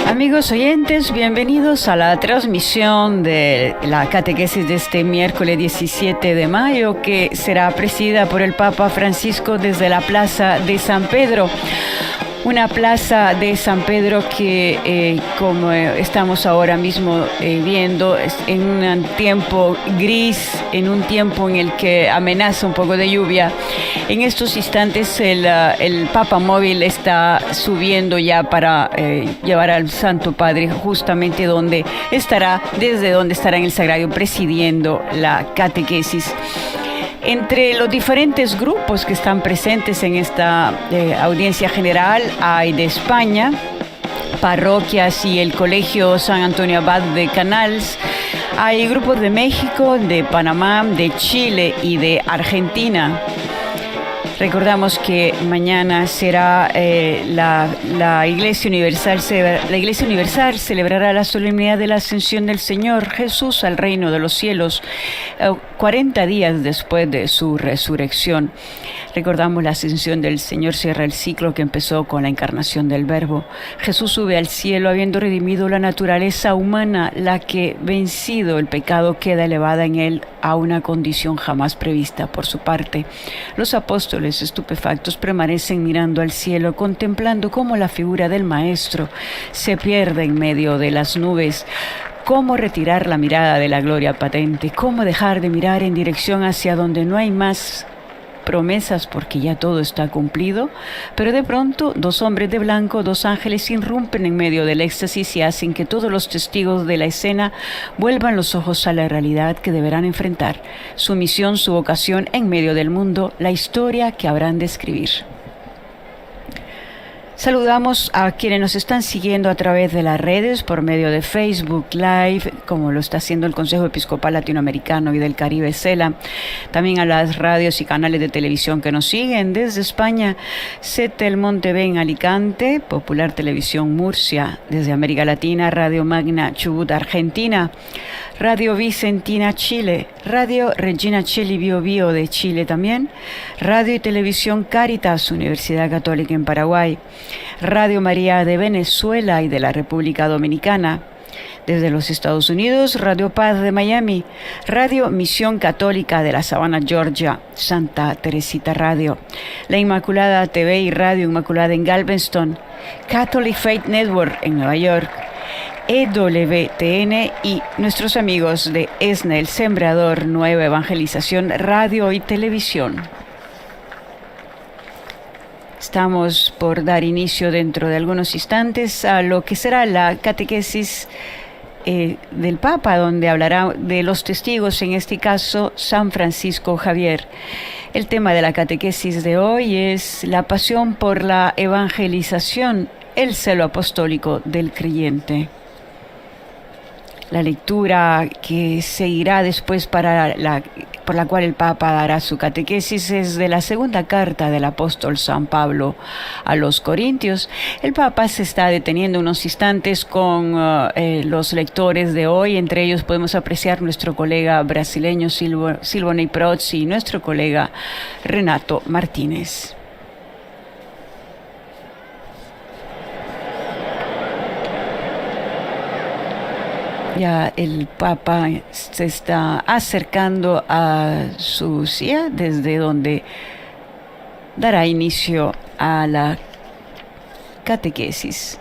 Amigos oyentes, bienvenidos a la transmisión de la catequesis de este miércoles 17 de mayo, que será presidida por el Papa Francisco desde la Plaza de San Pedro. Una plaza de San Pedro que, como estamos ahora mismo viendo, en un tiempo gris, en un tiempo en el que amenaza un poco de lluvia. En estos instantes el Papa Móvil está subiendo ya para llevar al Santo Padre justamente desde donde estará en el Sagrario presidiendo la catequesis. Entre los diferentes grupos que están presentes en esta audiencia general hay de España, parroquias y el Colegio San Antonio Abad de Canals. Hay grupos de México, de Panamá, de Chile y de Argentina. Recordamos que mañana será la Iglesia Universal celebrará la solemnidad de la ascensión del Señor Jesús al reino de los cielos, 40 días después de su resurrección. Recordamos la ascensión del Señor cierra el ciclo que empezó con la encarnación del Verbo. Jesús sube al cielo habiendo redimido la naturaleza humana, la que, vencido el pecado, queda elevada en él a una condición jamás prevista por su parte. Los apóstoles estupefactos permanecen mirando al cielo, contemplando cómo la figura del Maestro se pierde en medio de las nubes. ¿Cómo retirar la mirada de la gloria patente? ¿Cómo dejar de mirar en dirección hacia donde no hay más promesas porque ya todo está cumplido? Pero de pronto, dos hombres de blanco, dos ángeles, irrumpen en medio del éxtasis y hacen que todos los testigos de la escena vuelvan los ojos a la realidad que deberán enfrentar, su misión, su vocación en medio del mundo, la historia que habrán de escribir. Saludamos a quienes nos están siguiendo a través de las redes por medio de Facebook Live, como lo está haciendo el Consejo Episcopal Latinoamericano y del Caribe, CELA. También a las radios y canales de televisión que nos siguen desde España, Setelmont TV en Alicante, Popular Televisión Murcia, desde América Latina, Radio Magna Chubut, Argentina, Radio Vicentina Chile, Radio Regina Coeli Bio Bio de Chile también, Radio y Televisión Cáritas, Universidad Católica en Paraguay, Radio María de Venezuela y de la República Dominicana. Desde los Estados Unidos, Radio Paz de Miami, Radio Misión Católica de la Savannah, Georgia, Santa Teresita Radio, La Inmaculada TV y Radio Inmaculada en Galveston, Catholic Faith Network en Nueva York, EWTN y nuestros amigos de ESNE, El Sembrador, Nueva Evangelización, Radio y Televisión. Estamos por dar inicio dentro de algunos instantes a lo que será la catequesis del Papa, donde hablará de los testigos, en este caso San Francisco Javier. El tema de la catequesis de hoy es la pasión por la evangelización, el celo apostólico del creyente. La lectura que seguirá después por la cual el Papa dará su catequesis es de la segunda carta del apóstol San Pablo a los Corintios. El Papa se está deteniendo unos instantes con los lectores de hoy. Entre ellos podemos apreciar nuestro colega brasileño Silvonei Prozzi y nuestro colega Renato Martínez. Ya el Papa se está acercando a su silla, desde donde dará inicio a la catequesis.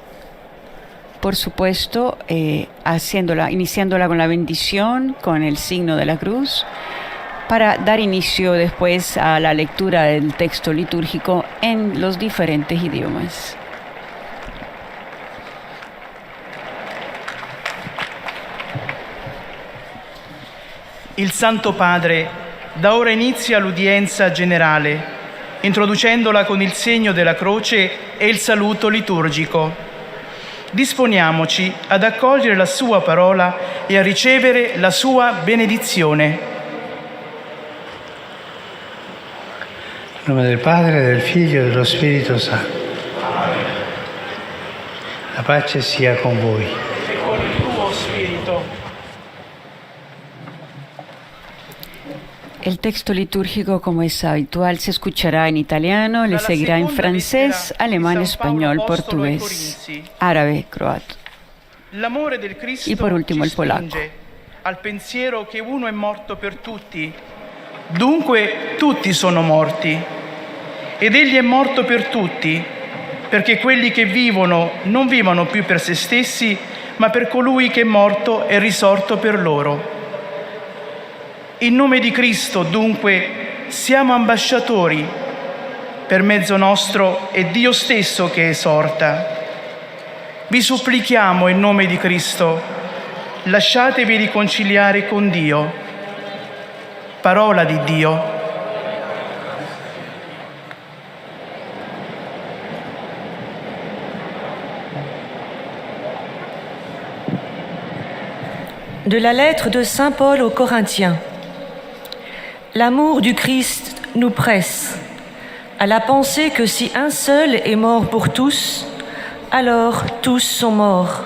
Por supuesto, iniciándola con la bendición, con el signo de la cruz, para dar inicio después a la lectura del texto litúrgico en los diferentes idiomas. Il Santo Padre da ora inizia l'udienza generale, introducendola con il segno della croce e il saluto liturgico. Disponiamoci ad accogliere la sua parola e a ricevere la sua benedizione. Nel nome del Padre, del Figlio e dello Spirito Santo. La pace sia con voi. E con il tuo spirito. El texto litúrgico, como es habitual, se escuchará en italiano, le seguirá en francés, alemán, español, portugués, árabe, croato. L'amore del Cristo Y por último ci el polaco. spinge al pensiero che uno è morto per tutti, dunque tutti sono morti. Ed egli è morto per tutti, perché quelli che vivono non vivono più per se stessi, ma per colui che è morto e risorto per loro. In nome di Cristo, dunque, siamo ambasciatori. Per mezzo nostro è Dio stesso che esorta. Vi supplichiamo in nome di Cristo, lasciatevi riconciliare con Dio. Parola di Dio. De la lettre de Saint Paul aux Corinthiens. L'amour du Christ nous presse à la pensée que si un seul est mort pour tous, alors tous sont morts.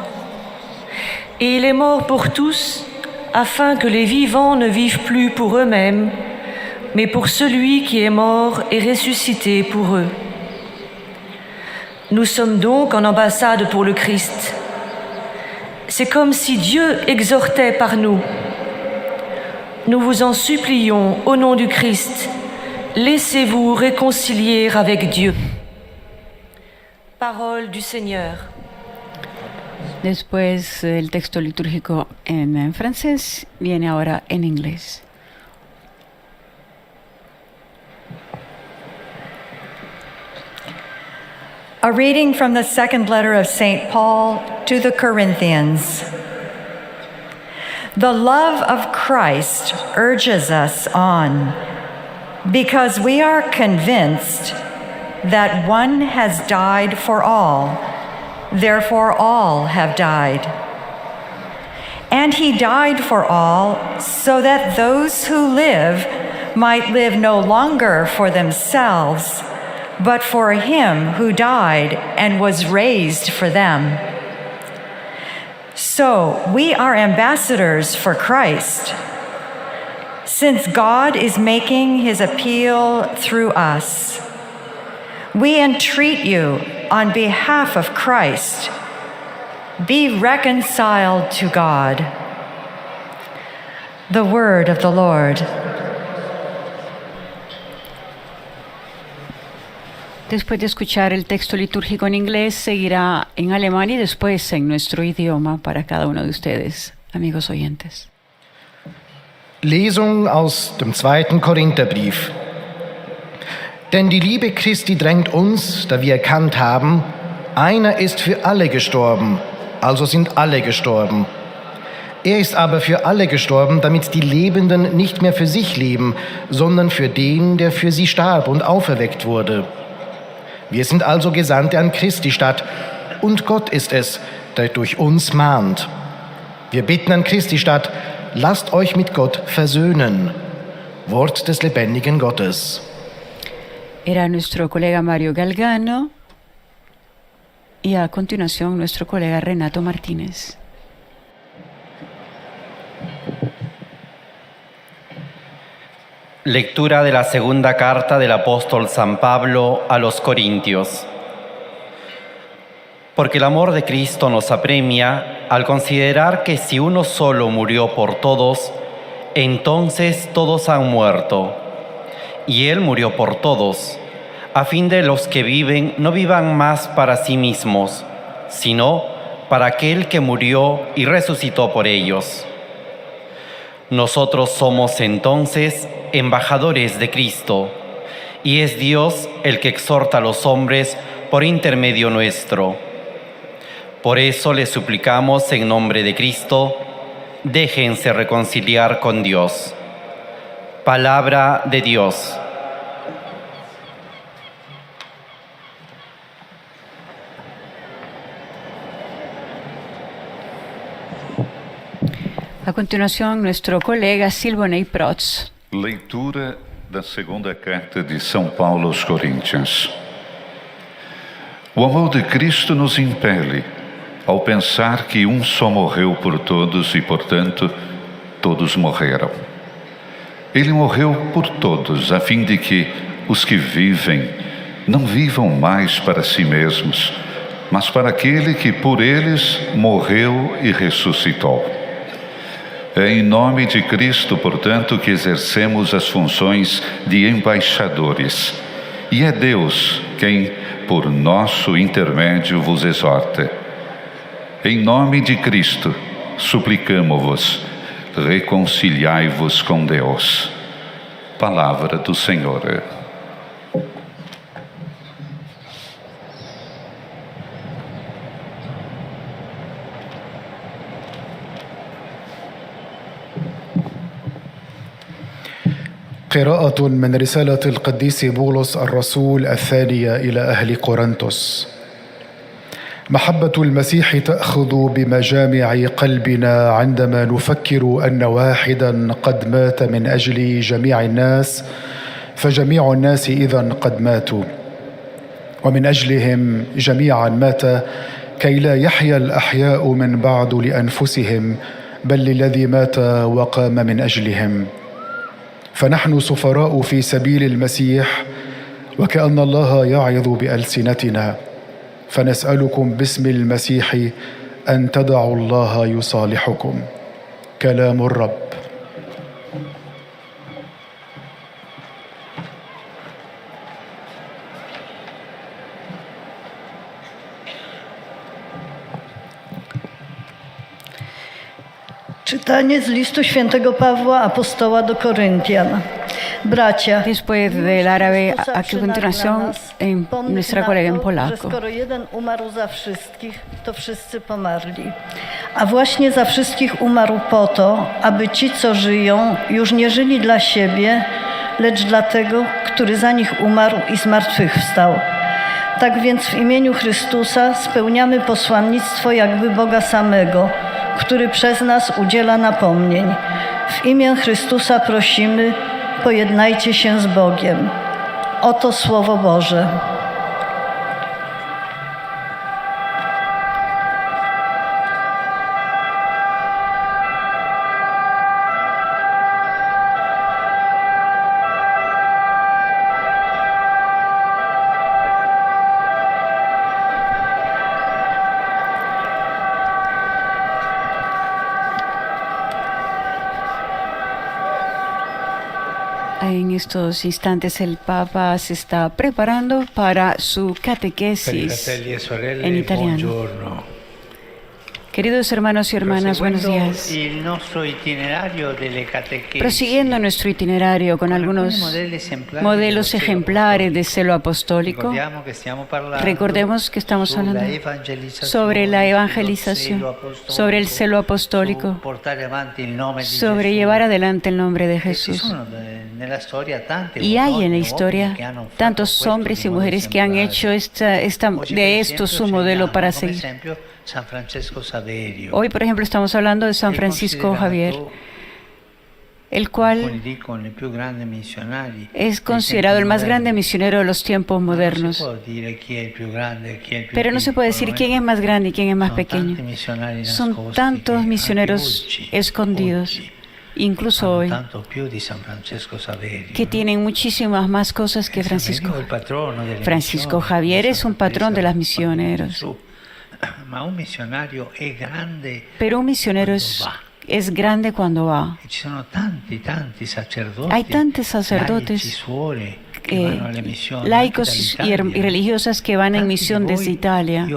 Et il est mort pour tous, afin que les vivants ne vivent plus pour eux-mêmes, mais pour celui qui est mort et ressuscité pour eux. Nous sommes donc en ambassade pour le Christ. C'est comme si Dieu exhortait par nous. Nous vous en supplions, au nom du Christ, laissez-vous réconcilier avec Dieu. Parole du Señor. Después el texto litúrgico en francés viene ahora en inglés. A reading from the second letter of St. Paul to the Corinthians. The love of Christ urges us on, because we are convinced that one has died for all, therefore all have died. And he died for all, so that those who live might live no longer for themselves, but for him who died and was raised for them. So we are ambassadors for Christ, since God is making his appeal through us. We entreat you on behalf of Christ, be reconciled to God. The word of the Lord. Después de escuchar el texto litúrgico en inglés, seguirá en alemán y después en nuestro idioma para cada uno de ustedes, amigos oyentes. Lesung aus dem 2. Korintherbrief. Denn die Liebe Christi drängt uns, da wir erkannt haben, einer ist für alle gestorben, also sind alle gestorben. Er ist aber für alle gestorben, damit die Lebenden nicht mehr für sich leben, sondern für den, der für sie starb und auferweckt wurde. Wir sind also Gesandte an Christi Stadt, und Gott ist es, der durch uns mahnt. Wir bitten an Christi Stadt, lasst euch mit Gott versöhnen. Wort des lebendigen Gottes. Era nuestro colega Mario Galgano y a continuación nuestro colega Renato Martínez. Lectura de la segunda carta del apóstol San Pablo a los Corintios. Porque el amor de Cristo nos apremia al considerar que si uno solo murió por todos, entonces todos han muerto. Y Él murió por todos, a fin de los que viven no vivan más para sí mismos, sino para aquel que murió y resucitó por ellos. Nosotros somos entonces embajadores de Cristo, y es Dios el que exhorta a los hombres por intermedio nuestro. Por eso les suplicamos en nombre de Cristo, déjense reconciliar con Dios. Palabra de Dios. A continuación, nuestro colega Silvonei Protz. Leitura da segunda carta de São Paulo aos Coríntios. O amor de Cristo nos impele ao pensar que um só morreu por todos e, portanto, todos morreram. Ele morreu por todos, a fim de que os que vivem não vivam mais para si mesmos, mas para aquele que por eles morreu e ressuscitou. É em nome de Cristo, portanto, que exercemos as funções de embaixadores. E é Deus quem, por nosso intermédio, vos exorta. Em nome de Cristo, suplicamo-vos, reconciliai-vos com Deus. Palavra do Senhor. قراءة من رسالة القديس بولس الرسول الثانية إلى أهل قرنثوس. محبة المسيح تأخذ بمجامع قلبنا عندما نفكر أن واحدا قد مات من أجل جميع الناس، فجميع الناس إذن قد ماتوا، ومن أجلهم جميعا مات، كي لا يحيا الأحياء من بعد لأنفسهم، بل للذي مات وقام من أجلهم. فنحن سفراء في سبيل المسيح، وكأن الله يعظ بألسنتنا، فنسألكم باسم المسيح أن تدعوا الله يصالحكم. كلام الرب. Czytanie z listu świętego Pawła Apostoła do Koryntian. Bracia, Después del árabe, a continuación en nuestra colega en że polaco. skoro jeden umarł za wszystkich, to wszyscy pomarli. A właśnie za wszystkich umarł po to, aby ci, co żyją, już nie żyli dla siebie, lecz dla tego, który za nich umarł i zmartwychwstał. Tak więc w imieniu Chrystusa spełniamy posłannictwo jakby Boga samego, który przez nas udziela napomnień. W imię Chrystusa prosimy, pojednajcie się z Bogiem. Oto Słowo Boże. En estos instantes el Papa se está preparando para su catequesis en italiano. Queridos hermanos y hermanas, buenos días. Prosiguiendo nuestro itinerario con algunos modelos ejemplares de celo apostólico, recordemos que estamos hablando sobre la evangelización, sobre el celo apostólico, sobre llevar adelante el nombre de Jesús. Y hay en la historia tantos hombres y mujeres que han hecho de esto su modelo para seguir. Hoy, por ejemplo, estamos hablando de San Francisco Javier, el cual es considerado el más grande misionero de los tiempos modernos. Pero no se puede decir quién es más grande y quién es más pequeño. Son tantos misioneros escondidos, incluso hoy, que tienen muchísimas más cosas que Francisco. Francisco Javier es un patrón de las misioneros. Pero un misionero es grande cuando va. Hay tantos sacerdotes, laicos y religiosas que van en misión desde Italia.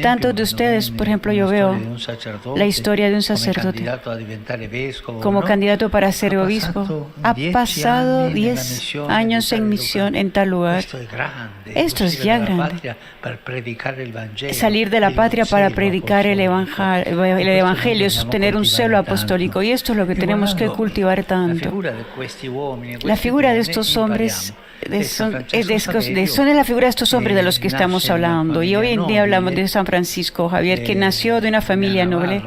Tantos de ustedes, por ejemplo, yo veo la historia de un sacerdote como candidato para ser obispo. Ha pasado 10 años en misión en tal lugar. Esto es ya grande. Salir de la patria para predicar el evangelio es tener un celo apostólico, y esto es lo que tenemos que cultivar tanto. La figura de estos hombres son la figura de estos hombres de los que estamos hablando, y hoy en día hablamos de San Francisco Javier, que nació de una familia noble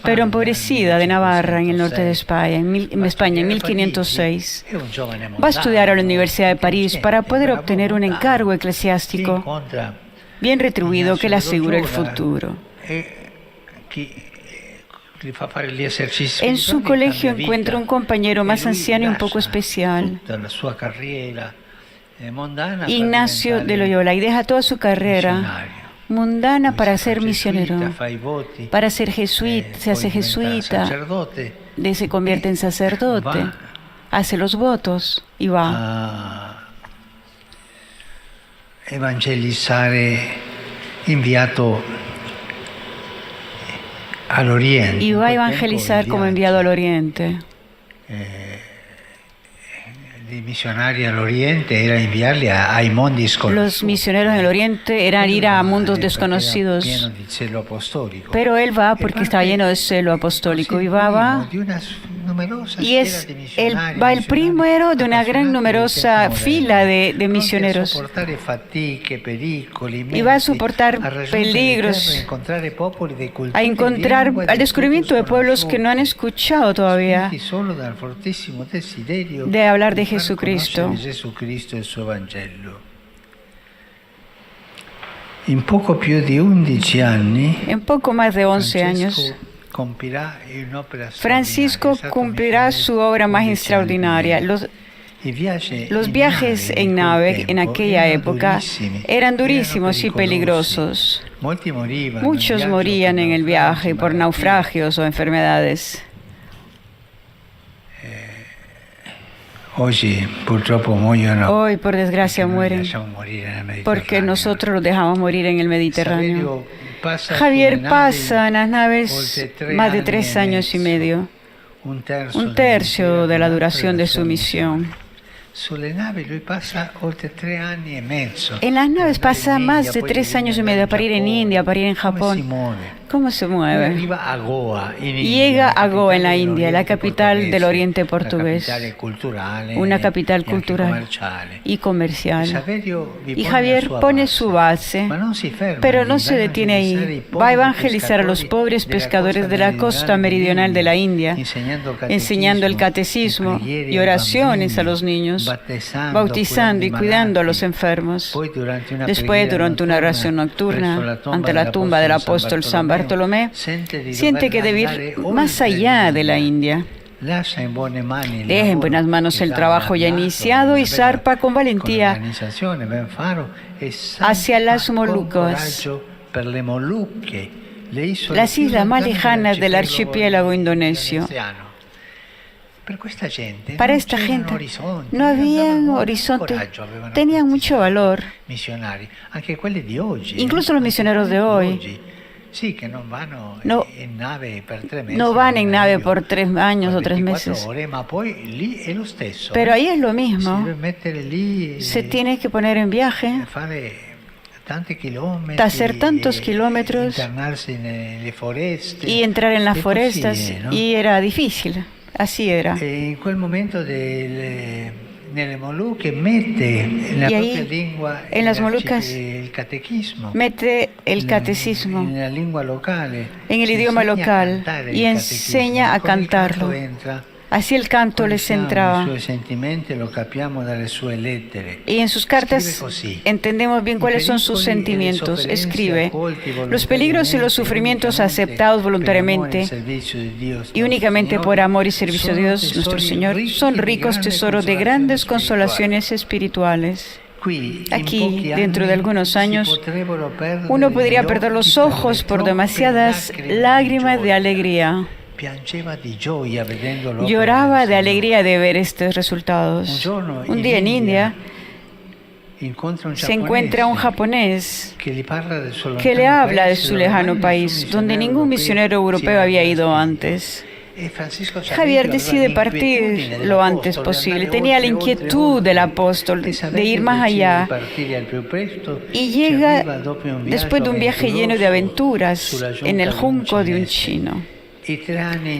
pero empobrecida de Navarra, en el norte de España, en 1506. Va a estudiar a la Universidad de París para poder obtener un encargo eclesiástico bien retribuido que le asegure el futuro. En su colegio encuentra un compañero más anciano y un poco especial, Ignacio de Loyola, y deja toda su carrera mundana para ser misionero, para ser jesuita, se hace jesuita, se convierte en sacerdote, hace los votos y va a evangelizzare inviato al Oriente. Y va a evangelizar como enviado al Oriente. I misionari all'Oriente era inviarli ai mondi sconosciuti. Los misioneros en el Oriente eran ir a mundos desconocidos. Pero él va porque estaba lleno de celo apostólico y va. Y va el primero de una gran numerosa fila de misioneros. Y va a soportar peligros, al descubrimiento de pueblos que no han escuchado todavía de hablar de Jesucristo. En poco más de 11 años, Francisco cumplirá su obra más extraordinaria. Los viajes en nave en aquella época eran durísimos y peligrosos. Muchos morían en el viaje por naufragios o enfermedades. Hoy, por desgracia, mueren porque nosotros los dejamos morir en el Mediterráneo. Javier pasa en las naves más de 3 años y medio, un tercio de la duración de su misión. En las naves pasa más de 3 años y medio para ir en India, para ir en Japón. ¿Cómo se mueve? Llega a Goa, en la India, la capital del Oriente portugués, una capital cultural y comercial. Y Javier pone su base, pero no se detiene ahí. Va a evangelizar a los pobres pescadores de la costa meridional de la India, enseñando el catecismo y oraciones a los niños, bautizando y cuidando a los enfermos. Después, durante una oración nocturna ante la tumba del apóstol San Bartolomé, siente que debe ir más allá de la India. Deja en buenas manos el trabajo ya iniciado y zarpa con valentía hacia las Molucas, las islas más lejanas del archipiélago indonesio. Para esta gente no había horizonte, tenían mucho valor. Incluso los misioneros de hoy no van en nave por 3 años o 3 meses. Pero ahí es lo mismo. Se tiene que poner en viaje, hacer tantos kilómetros y entrar en las forestas, y era difícil. Así era. En quel momento nelle Molucche mette la propria lingua, en las Molucas, el catequismo, mete el catecismo en la lengua locale, en el idioma local y enseña a cantarlo. Así el canto les entraba. Y en sus cartas entendemos bien cuáles son sus sentimientos. Escribe: los peligros y los sufrimientos aceptados voluntariamente y únicamente por amor y servicio a Dios nuestro Señor son ricos tesoros de grandes consolaciones espirituales. Aquí, dentro de algunos años, uno podría perder los ojos por demasiadas lágrimas de alegría. Lloraba de alegría de ver estos resultados. Un día en India se encuentra un japonés que le habla de su lejano país, donde ningún misionero europeo había ido antes. Javier decide partir lo antes posible. Tenía la inquietud del apóstol de ir más allá y llega después de un viaje lleno de aventuras en el junco de un chino.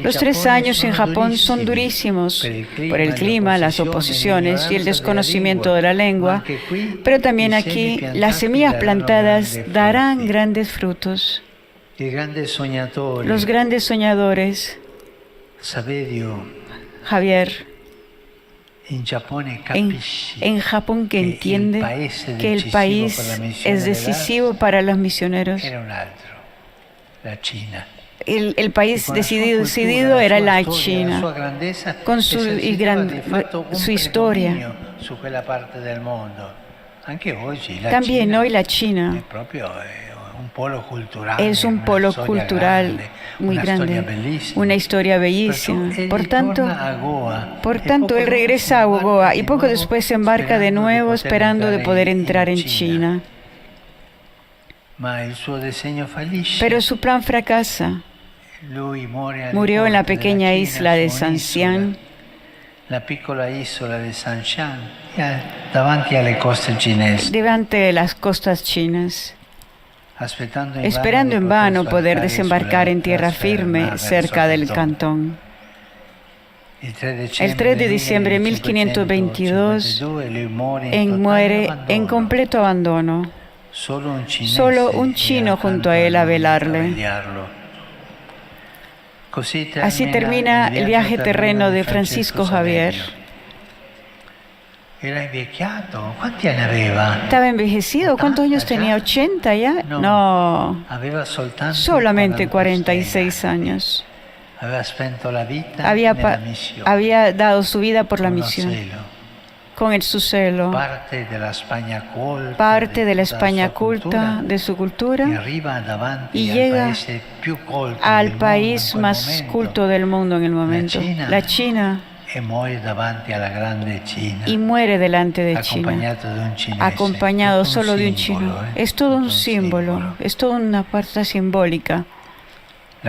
Los 3 años en Japón son durísimos por el clima, las oposiciones y el desconocimiento de la lengua, pero también aquí las semillas plantadas darán grandes frutos. Los grandes soñadores, Javier, en Japón, que entiende que el país es decisivo para los misioneros. El país decidido era la China, con su historia. También hoy la China es un polo cultural muy grande, una historia bellísima. Por tanto, él regresa a Goa y poco después se embarca de nuevo esperando de poder entrar en China. Pero su plan fracasa. Murió en la pequeña isla de Sanxian, delante de las costas chinas, esperando en vano poder desembarcar en tierra firme cerca del Cantón. El 3 de diciembre de 1522, muere en completo abandono. Solo un chino junto a él a velarle. Así termina el viaje terreno de Francisco Javier. ¿Estaba envejecido? ¿Cuántos años tenía? ¿80 ya? No, solamente 46 años. Había dado su vida por la misión, con su celo, parte de la España culta, de su cultura, y llega al país más culto del mundo en el momento, la China, y muere delante de China, acompañado solo de un chino. Es todo un símbolo, es toda una parte simbólica.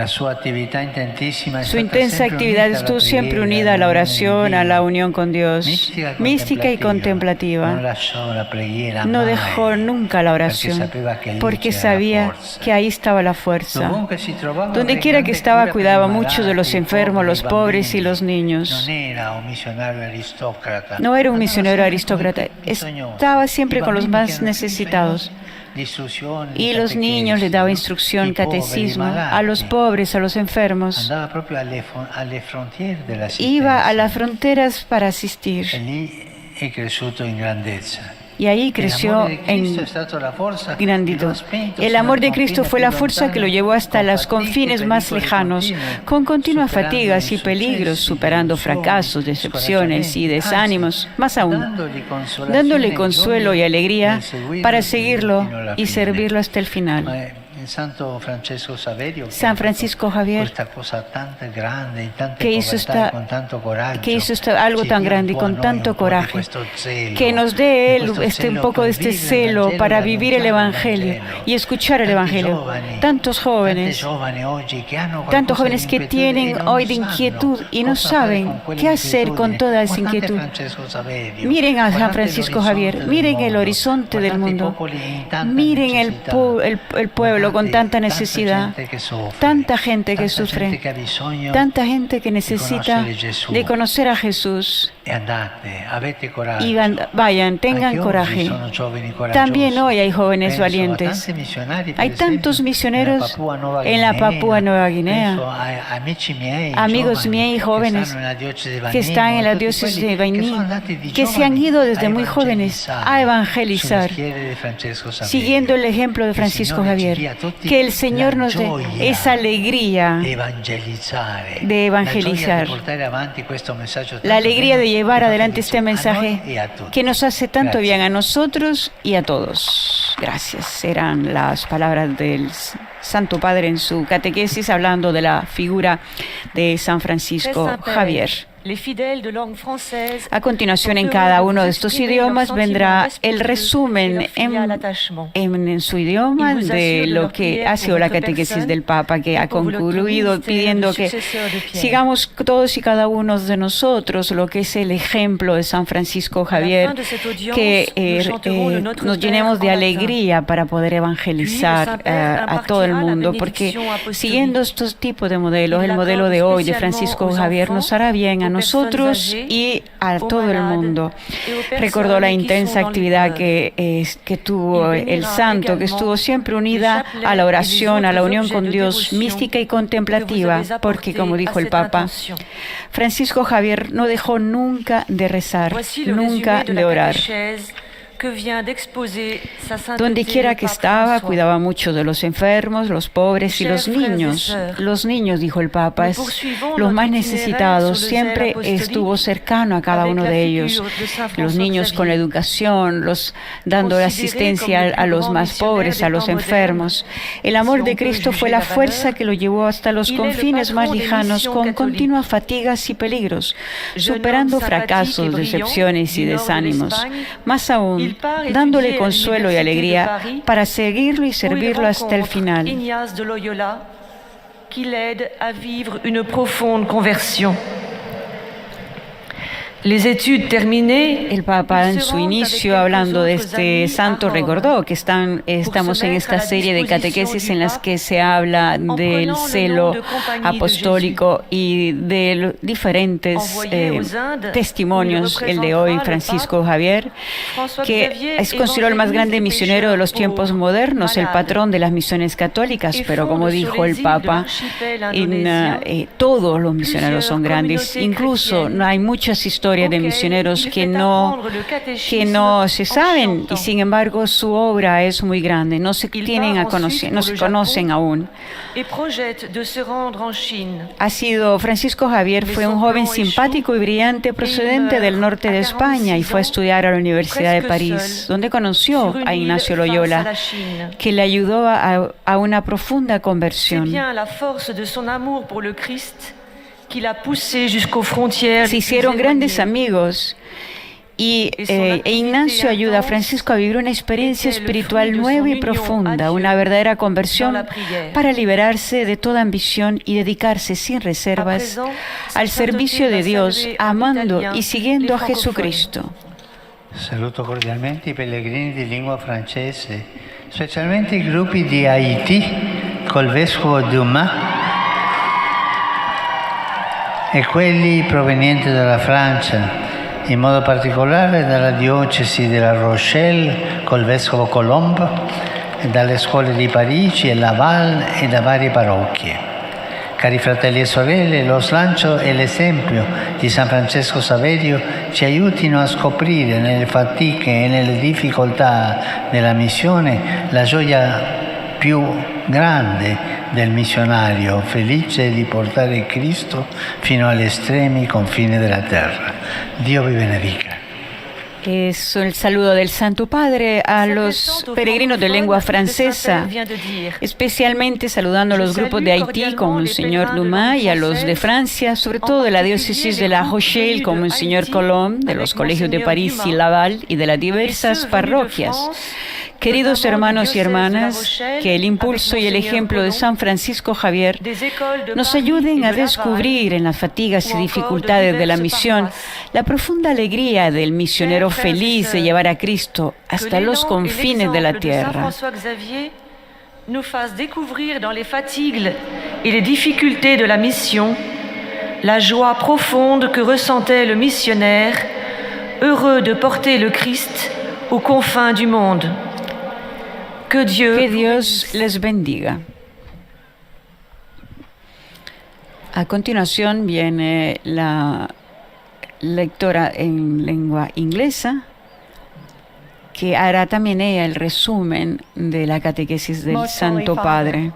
Su intensa actividad estuvo siempre unida a la oración, a la unión con Dios, mística y contemplativa. No dejó nunca la oración, porque sabía que ahí estaba la fuerza. Donde quiera que estaba, cuidaba mucho de los enfermos, los pobres y los niños. No era un misionero aristócrata, estaba siempre con los más necesitados. Y los niños les daba instrucción, catecismo, a los pobres, a los enfermos. Iba a las fronteras para asistir. Y ahí creció en gratitud. El amor de Cristo fue la fuerza que lo llevó hasta los confines más lejanos, con continuas fatigas y peligros, superando fracasos, decepciones y desánimos, más aún, dándole consuelo y alegría para seguirlo y servirlo hasta el final. San Francisco Javier, que hizo algo tan grande y con tanto coraje, que nos dé Él un poco de este celo para vivir el Evangelio y escuchar el Evangelio. Tantos jóvenes que tienen hoy de inquietud y no saben qué hacer con toda esa inquietud. Miren a San Francisco Javier, miren el horizonte del mundo, miren el pueblo con tanta necesidad, tanta gente que sufre, tanta gente que necesita de conocer a Jesús. Y vayan, tengan coraje. También hoy hay jóvenes valientes. Hay tantos misioneros en la Papúa Nueva Guinea, amigos míos y jóvenes que están en la diócesis de Bainí, que se han ido desde muy jóvenes a evangelizar, siguiendo el ejemplo de Francisco Javier. Que el Señor nos dé esa alegría de evangelizar, la alegría de llevar adelante este mensaje que nos hace tanto bien a nosotros y a todos. Gracias. Eran las palabras del Santo Padre en su catequesis hablando de la figura de San Francisco Javier. A continuación, en cada uno de estos idiomas vendrá el resumen en su idioma de lo que ha sido la catequesis del Papa, que ha concluido pidiendo que sigamos todos y cada uno de nosotros lo que es el ejemplo de San Francisco Javier, que nos llenemos de alegría para poder evangelizar a todo el mundo, porque siguiendo estos tipos de modelos, el modelo de hoy de Francisco Javier nos hará bien a nosotros y a todo el mundo. Recordó la intensa actividad que tuvo el santo, que estuvo siempre unida a la oración, a la unión con Dios, mística y contemplativa, porque como dijo el Papa, Francisco Javier no dejó nunca de rezar, nunca de orar. Donde quiera que estaba, cuidaba mucho de los enfermos, los pobres y los niños. Los niños, dijo el Papa, los más necesitados. Siempre estuvo cercano a cada uno de ellos. Los niños con la educación, dando asistencia a los más pobres, a los enfermos. El amor de Cristo fue la fuerza que lo llevó hasta los confines más lejanos, con continuas fatigas y peligros, superando fracasos, decepciones y desánimos. Más aún, dándole consuelo y alegría para seguirlo y servirlo hasta el final. Qui l'aide à vivre une profonde conversion. Les études terminées, el Papa en su inicio, hablando de este santo, recordó que estamos en esta serie de catequesis en las que se habla del celo apostólico y de los diferentes testimonios. El de hoy, Francisco Javier, que es considerado el más grande misionero de los tiempos modernos, el patrón de las misiones católicas, pero como dijo el Papa, todos los misioneros son grandes. Incluso no hay muchas historias de misioneros que no se saben, y sin embargo su obra es muy grande, no se conocen aún. Francisco Javier fue un joven simpático y brillante procedente del norte de España y fue a estudiar a la Universidad de París, donde conoció a Ignacio Loyola, que le ayudó a una profunda conversión. Se hicieron grandes amigos y Ignacio ayuda a Francisco a vivir una experiencia espiritual nueva y profunda, una verdadera conversión para liberarse de toda ambición y dedicarse sin reservas al servicio de Dios, amando y siguiendo a Jesucristo. Saluto cordialmente i pellegrini di lingua francese, specialmente i gruppi di Haiti col vescovo Dumas e quelli provenienti dalla Francia, in modo particolare dalla diocesi della Rochelle col vescovo Colombe, e dalle scuole di Parigi e Laval e da varie parrocchie. Cari fratelli e sorelle, lo slancio e l'esempio di San Francesco Saverio ci aiutino a scoprire nelle fatiche e nelle difficoltà della missione la gioia più grande del missionario, felice di portare Cristo fino agli estremi confini della terra. Dio vi benedica. Es el saludo del Santo Padre a los peregrinos de lengua francesa, especialmente saludando a los grupos de Haití como Monseñor Dumas y a los de Francia, sobre todo de la diócesis de La Rochelle como Monseñor Colombe, de los colegios de París y Laval y de las diversas parroquias. Queridos hermanos y hermanas, que el impulso y el ejemplo de San Francisco Javier nos ayuden a descubrir en las fatigas y dificultades de la misión la profunda alegría del misionero feliz de llevar a Cristo hasta los confines de la tierra. Nous fasse découvrir dans les fatigues et les difficultés de la mission la joie profonde que ressentait le missionnaire, heureux de porter le Christ aux confins du monde. Que Dios les bendiga. A continuación viene la lectora en lengua inglesa, que hará también ella el resumen de la catequesis del Santo Padre.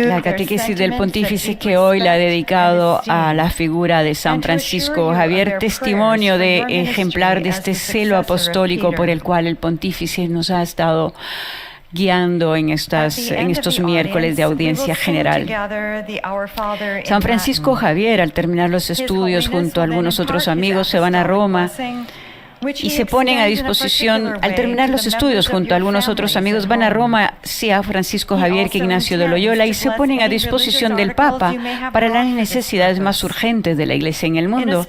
La catequesis del pontífice que hoy la ha dedicado a la figura de San Francisco Javier, testimonio de ejemplar de este celo apostólico por el cual el pontífice nos ha estado guiando en estos miércoles de audiencia general. San Francisco Javier, al terminar los estudios junto a algunos otros amigos, se van a Roma y se ponen a disposición, al terminar los estudios junto a algunos otros amigos, van a Roma, sea Francisco Javier que Ignacio de Loyola, y se ponen a disposición del Papa para las necesidades más urgentes de la Iglesia en el mundo.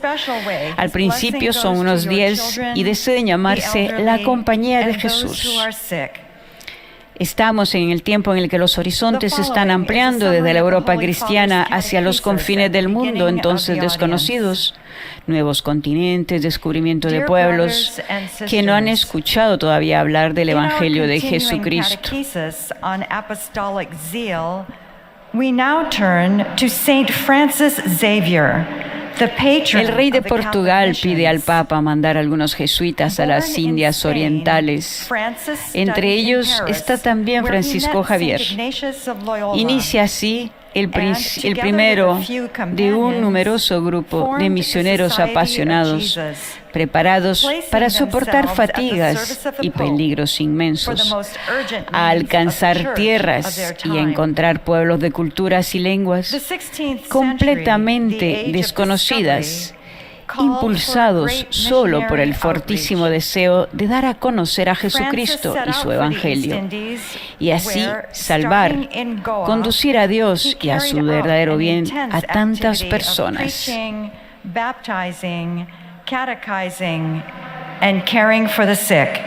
Al principio son unos 10 y deciden llamarse la Compañía de Jesús. Estamos en el tiempo en el que los horizontes se están ampliando desde la Europa cristiana hacia los confines del mundo entonces desconocidos, nuevos continentes, descubrimiento de pueblos que no han escuchado todavía hablar del Evangelio de Jesucristo. We now turn to Saint Francis Xavier, El rey de Portugal pide al Papa mandar algunos jesuitas a las Indias orientales. Entre ellos está también Francisco Javier. Inicia así el primero de un numeroso grupo de misioneros apasionados, preparados para soportar fatigas y peligros inmensos, a alcanzar tierras y encontrar pueblos de culturas y lenguas completamente desconocidas, impulsados solo por el fortísimo deseo de dar a conocer a Jesucristo y su Evangelio, y así salvar, conducir a Dios y a su verdadero bien a tantas personas. Catechizing and caring for the sick.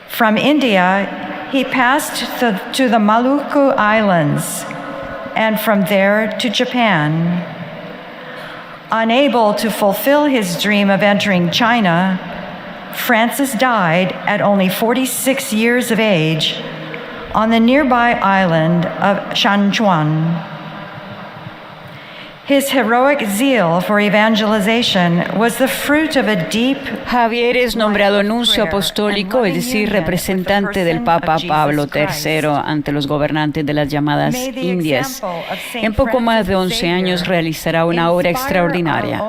From India, he passed to the Maluku Islands and from there to Japan. Unable to fulfill his dream of entering China, Francis died at only 46 years of age on the nearby island of Shanchuan. His heroic zeal for evangelization was the fruit of a deep. Javier es nombrado nuncio apostólico, es decir, representante del Papa Pablo III ante los gobernantes de las llamadas Indias. En poco más de 11 años realizará una obra extraordinaria.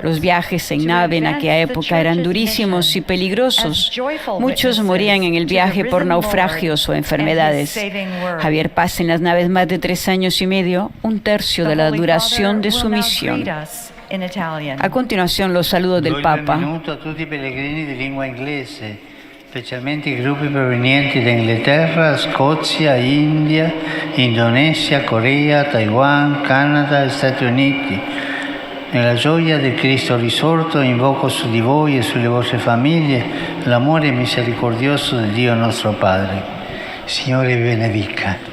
Los viajes en nave en aquella época eran durísimos y peligrosos. Muchos morían en el viaje por naufragios o enfermedades. Javier pasa en las naves más de 3 años y medio, un tercio de la duración de su misión. A continuación, los saludos del Papa. Benvenuto a tutti i pellegrini di lingua inglese, specialmente i gruppi provenienti da Inghilterra, Scozia, India, Indonesia, Corea, Taiwan, Canada e Stati Uniti. Nella gioia del Cristo risorto invoco su di voi e sulle vostre famiglie l'amore misericordioso di Dio nostro Padre. Signore vi benedica.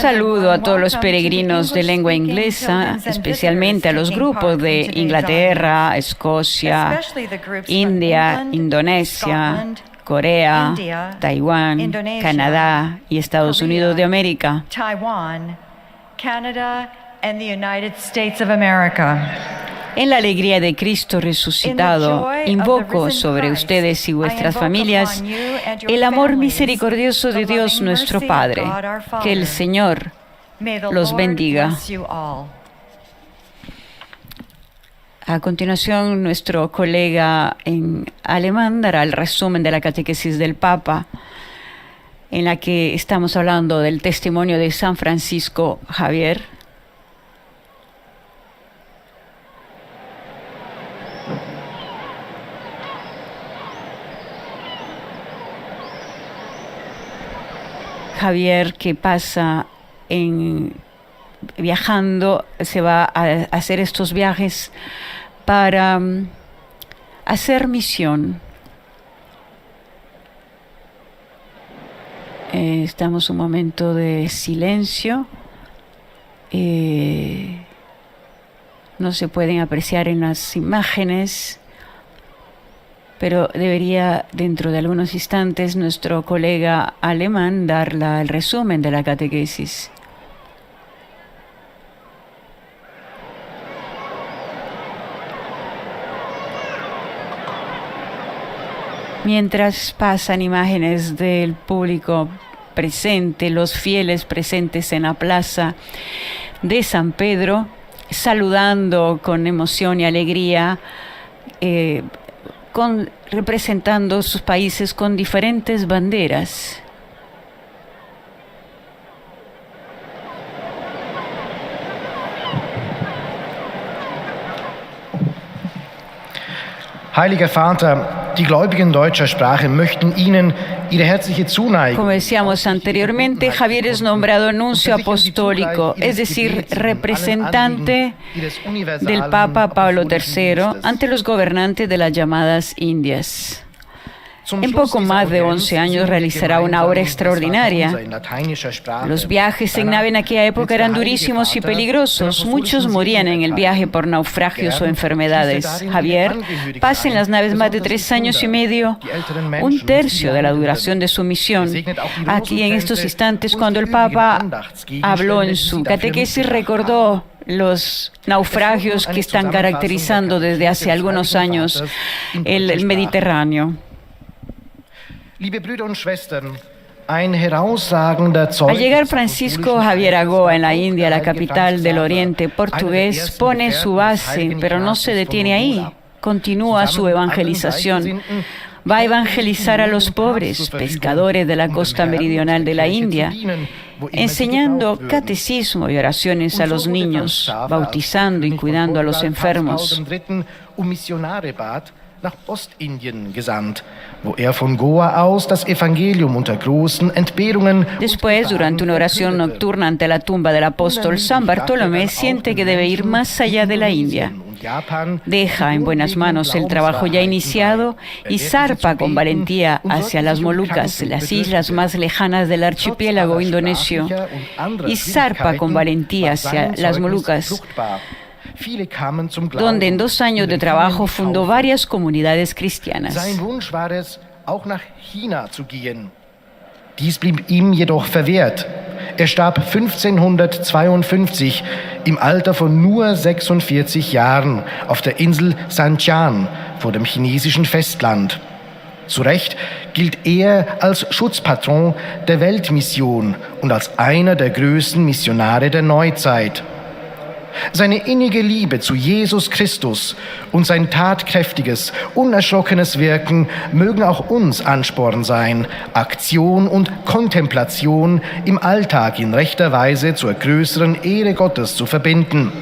Saludo a todos los peregrinos de lengua inglesa, especialmente a los grupos de Inglaterra, Escocia, India, Indonesia, Corea, Taiwán, Canadá y Estados Unidos de América. En la alegría de Cristo resucitado, invoco sobre ustedes y vuestras familias el amor misericordioso de Dios nuestro Padre. Que el Señor los bendiga. A continuación, nuestro colega en alemán dará el resumen de la catequesis del Papa, en la que estamos hablando del testimonio de San Francisco Javier. Javier, que pasa viajando, se va a hacer estos viajes para hacer misión. Estamos un momento de silencio. No se pueden apreciar en las imágenes, pero debería dentro de algunos instantes nuestro colega alemán dar el resumen de la catequesis. Mientras pasan imágenes del público presente, los fieles presentes en la plaza de San Pedro, saludando con emoción y alegría, representando sus países con diferentes banderas. Heiliger Vater, die Gläubigen deutscher Sprache möchten Ihnen ihre herzliche Zuneigung. Como decíamos anteriormente, Javier es nombrado nuncio apostólico, es decir, representante del Papa Pablo III ante los gobernantes de las llamadas Indias. En poco más de 11 años realizará una obra extraordinaria. Los viajes en nave en aquella época eran durísimos y peligrosos. Muchos morían en el viaje por naufragios o enfermedades. Javier pasa en las naves más de 3 años y medio, un tercio de la duración de su misión. Aquí en estos instantes, cuando el Papa habló en su catequesis, recordó los naufragios que están caracterizando desde hace algunos años el Mediterráneo. Al llegar Francisco Javier a Goa, en la India, la capital del Oriente portugués, pone su base, pero no se detiene ahí. Continúa su evangelización. Va a evangelizar a los pobres pescadores de la costa meridional de la India, enseñando catecismo y oraciones a los niños, bautizando y cuidando a los enfermos. Nach Ostindien gesandt, wo von Goa aus das Evangelium unter großen Entbehrungen. Después, durante una oración nocturna ante la tumba del apóstol San Bartolomé, siente que debe ir más allá de la India. Deja en buenas manos el trabajo ya iniciado y zarpa con valentía hacia las Molucas, las islas más lejanas del archipiélago indonesio, y zarpa con valentía hacia las Molucas, donde en 2 años de trabajo fundó varias comunidades cristianas. Sein Wunsch war es, auch nach China zu gehen. Dies blieb ihm jedoch verwehrt. Starb 1552 im Alter von nur 46 Jahren auf der Insel Sanchan vor dem chinesischen Festland. Zu Recht gilt als Schutzpatron der Weltmission und als einer der größten Missionare der Neuzeit. Seine innige Liebe zu Jesus Christus und sein tatkräftiges, unerschrockenes Wirken mögen auch uns Ansporn sein, Aktion und Kontemplation im Alltag in rechter Weise zur größeren Ehre Gottes zu verbinden.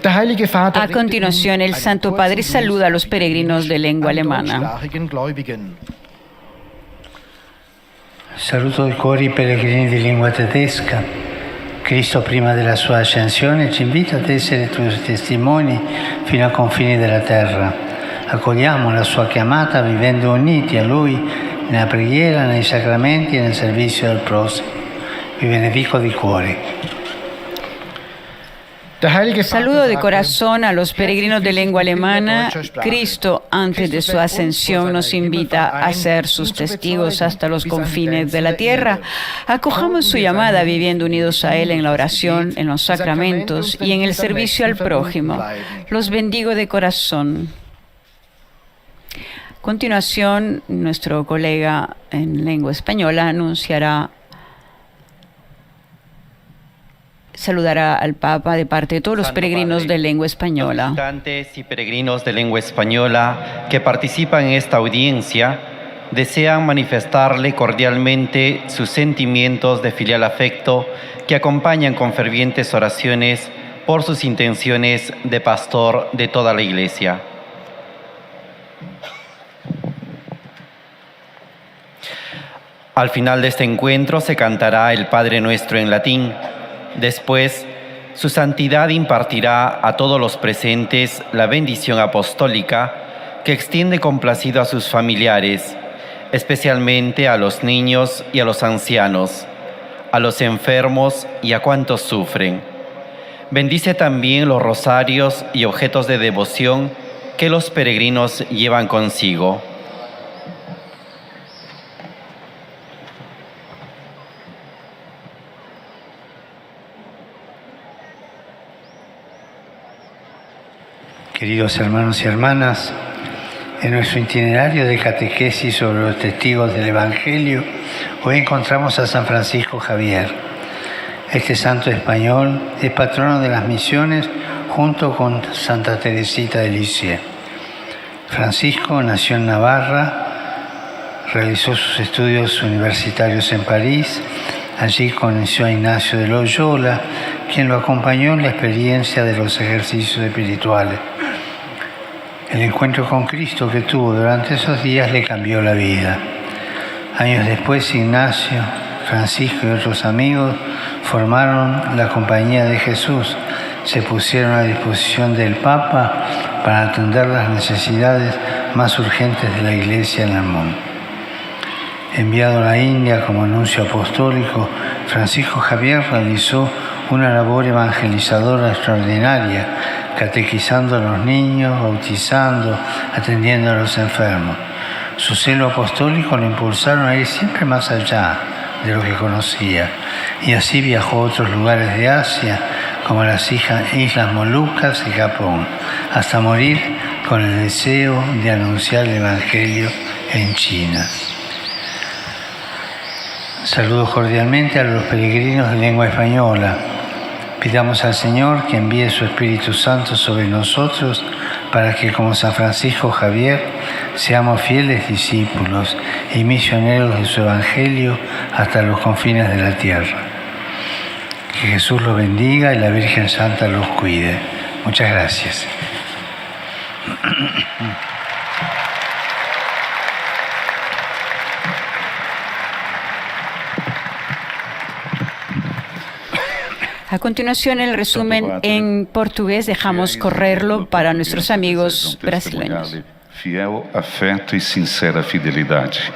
Der Heilige Vater A continuación, el Santo Padre saluda a los peregrinos de lengua alemana. Saluto i cuori pellegrini di lingua tedesca. Cristo, prima della sua ascensione, ci invita ad essere testimoni fino ai confini della terra. Accogliamo la sua chiamata vivendo uniti a Lui nella preghiera, nei sacramenti e nel servizio al prossimo. Vi benefico di cuore. Saludo de corazón a los peregrinos de lengua alemana. Cristo, antes de su ascensión, nos invita a ser sus testigos hasta los confines de la tierra. Acojamos su llamada viviendo unidos a Él en la oración, en los sacramentos y en el servicio al prójimo. Los bendigo de corazón. A continuación, nuestro colega en lengua española saludará al Papa de parte de todos los peregrinos de lengua española. Los visitantes y peregrinos de lengua española que participan en esta audiencia desean manifestarle cordialmente sus sentimientos de filial afecto que acompañan con fervientes oraciones por sus intenciones de pastor de toda la Iglesia. Al final de este encuentro se cantará el Padre Nuestro en latín. Después, su santidad impartirá a todos los presentes la bendición apostólica que extiende complacido a sus familiares, especialmente a los niños y a los ancianos, a los enfermos y a cuantos sufren. Bendice también los rosarios y objetos de devoción que los peregrinos llevan consigo. Queridos hermanos y hermanas, en nuestro itinerario de catequesis sobre los testigos del Evangelio, hoy encontramos a San Francisco Javier. Este santo español es patrono de las misiones junto con Santa Teresita de Lisieux. Francisco nació en Navarra, realizó sus estudios universitarios en París. Allí conoció a Ignacio de Loyola, quien lo acompañó en la experiencia de los ejercicios espirituales. El encuentro con Cristo que tuvo durante esos días le cambió la vida. Años después, Ignacio, Francisco y otros amigos formaron la Compañía de Jesús. Se pusieron a disposición del Papa para atender las necesidades más urgentes de la Iglesia en el mundo. Enviado a la India como nuncio apostólico, Francisco Javier realizó una labor evangelizadora extraordinaria, catequizando a los niños, bautizando, atendiendo a los enfermos. Su celo apostólico lo impulsaron a ir siempre más allá de lo que conocía, y así viajó a otros lugares de Asia, como las Islas Molucas y Japón, hasta morir con el deseo de anunciar el Evangelio en China. Saludo cordialmente a los peregrinos de lengua española. Pidamos al Señor que envíe su Espíritu Santo sobre nosotros para que, como San Francisco Javier, seamos fieles discípulos y misioneros de su Evangelio hasta los confines de la tierra. Que Jesús los bendiga y la Virgen Santa los cuide. Muchas gracias. A continuación, el resumen en portugués, dejamos correrlo para nuestros amigos brasileños. Fiel afeto e sincera fidelidade,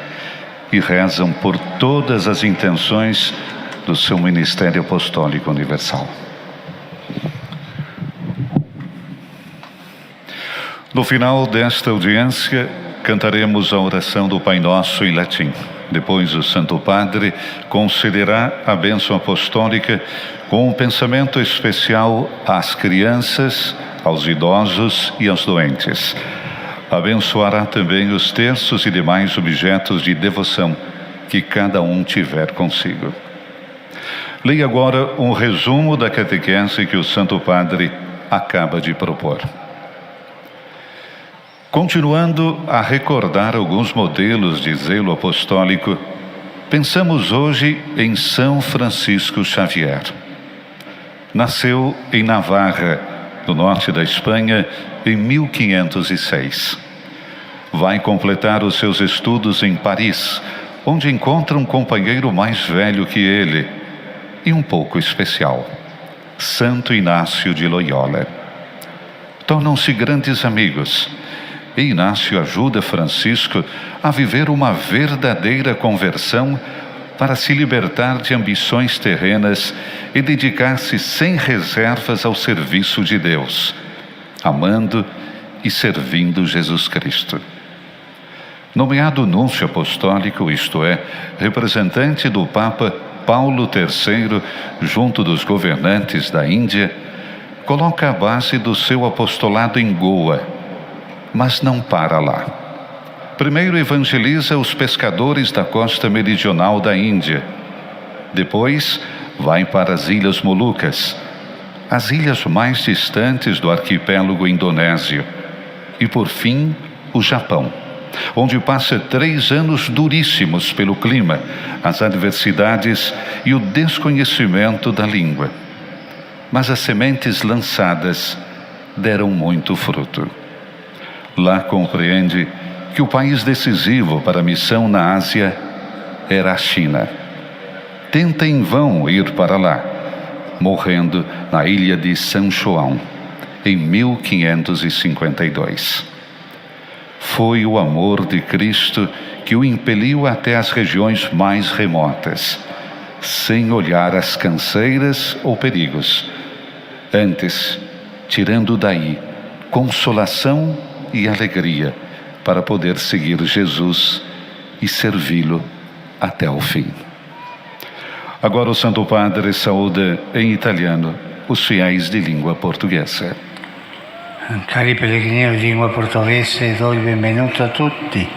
e rezam por todas as intenções do seu ministério apostólico universal. No final desta audiência, cantaremos a oração do Pai Nosso em latim. Depois, o Santo Padre concederá a bênção apostólica com um pensamento especial às crianças, aos idosos e aos doentes. Abençoará também os terços e demais objetos de devoção que cada um tiver consigo. Leia agora um resumo da catequese que o Santo Padre acaba de propor. Continuando a recordar alguns modelos de zelo apostólico, pensamos hoje em São Francisco Xavier. Nasceu em Navarra, no norte da Espanha, em 1506. Vai completar os seus estudos em Paris, onde encontra um companheiro mais velho que ele e um pouco especial, Santo Inácio de Loyola. Tornam-se grandes amigos e Inácio ajuda Francisco a viver uma verdadeira conversão para se libertar de ambições terrenas e dedicar-se sem reservas ao serviço de Deus, amando e servindo Jesus Cristo. Nomeado núncio apostólico, isto é, representante do Papa Paulo III junto dos governantes da Índia, coloca a base do seu apostolado em Goa, mas não para lá. Primeiro evangeliza os pescadores da costa meridional da Índia. Depois, vai para as Ilhas Molucas, as ilhas mais distantes do arquipélago indonésio. E, por fim, o Japão, onde passa 3 anos duríssimos pelo clima, as adversidades e o desconhecimento da língua. Mas as sementes lançadas deram muito fruto. Lá compreende que o país decisivo para a missão na Ásia era a China. Tenta em vão ir para lá, morrendo na ilha de San Juan, em 1552. Foi o amor de Cristo que o impeliu até as regiões mais remotas, sem olhar as canseiras ou perigos, antes tirando daí consolação e alegria para poder seguir Jesus e servi-lo até o fim. Agora o Santo Padre saúda em italiano os fiéis de língua portuguesa. Cari pellegrini di lingua portoghese, do il benvenuto a tutti, in